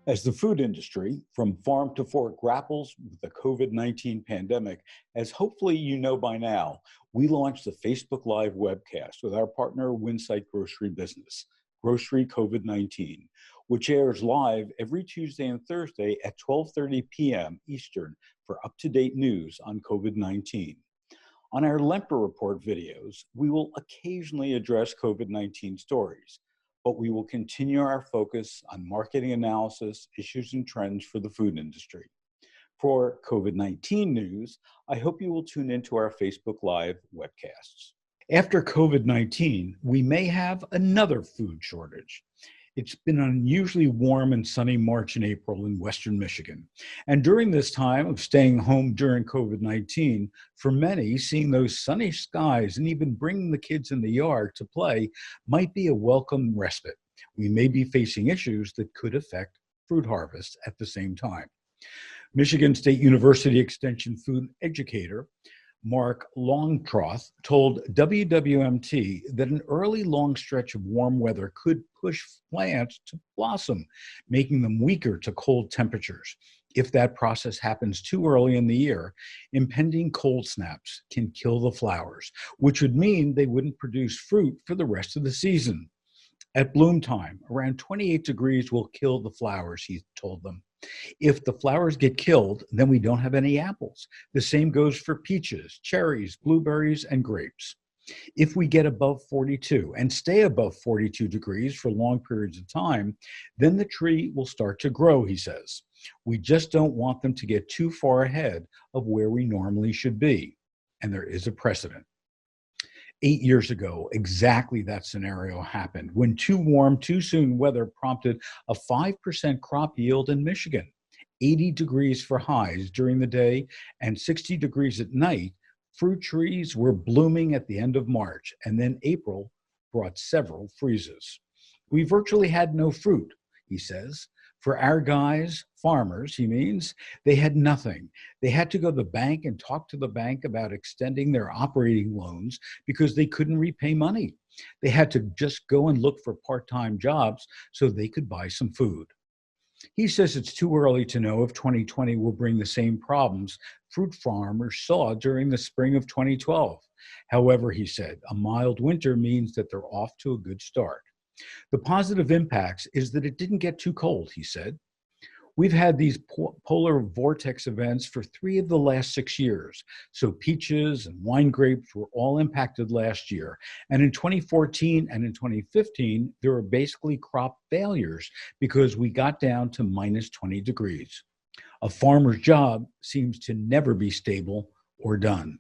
As the food industry, from farm to fork, grapples with the COVID-19 pandemic, as hopefully you know by now, we launched the Facebook Live webcast with our partner, Winsight Grocery Business, Grocery COVID-19, which airs live every Tuesday and Thursday at 12:30 p.m. Eastern for up-to-date news on COVID-19. On our Lempert Report videos, we will occasionally address COVID-19 stories, but we will continue our focus on marketing analysis, issues, and trends for the food industry. For COVID-19 news, I hope you will tune into our Facebook Live webcasts. After COVID-19, we may have another food shortage. It's been an unusually warm and sunny March and April in Western Michigan. And during this time of staying home during COVID-19, for many, seeing those sunny skies and even bringing the kids in the yard to play might be a welcome respite. We may be facing issues that could affect fruit harvest at the same time. Michigan State University Extension food educator Mark Longstroth told WWMT that an early long stretch of warm weather could push plants to blossom, making them weaker to cold temperatures. If that process happens too early in the year, impending cold snaps can kill the flowers, which would mean they wouldn't produce fruit for the rest of the season. At bloom time, around 28 degrees will kill the flowers, he told them. If the flowers get killed, then we don't have any apples. The same goes for peaches, cherries, blueberries, and grapes. If we get above 42 and stay above 42 degrees for long periods of time, then the tree will start to grow, he says. We just don't want them to get too far ahead of where we normally should be. And there is a precedent. 8 years ago, exactly that scenario happened when too warm, too soon weather prompted a 5% crop yield in Michigan. 80 degrees for highs during the day and 60 degrees at night. Fruit trees were blooming at the end of March, and then April brought several freezes. We virtually had no fruit, he says. For our guys, farmers, he means, they had nothing. They had to go to the bank and talk to the bank about extending their operating loans because they couldn't repay money. They had to just go and look for part-time jobs so they could buy some food. He says it's too early to know if 2020 will bring the same problems fruit farmers saw during the spring of 2012. However, he said, a mild winter means that they're off to a good start. The positive impacts is that it didn't get too cold, he said. We've had these polar vortex events for 3 of the last 6 years. So peaches and wine grapes were all impacted last year. And in 2014 and in 2015, there were basically crop failures because we got down to minus 20 degrees. A farmer's job seems to never be stable or done.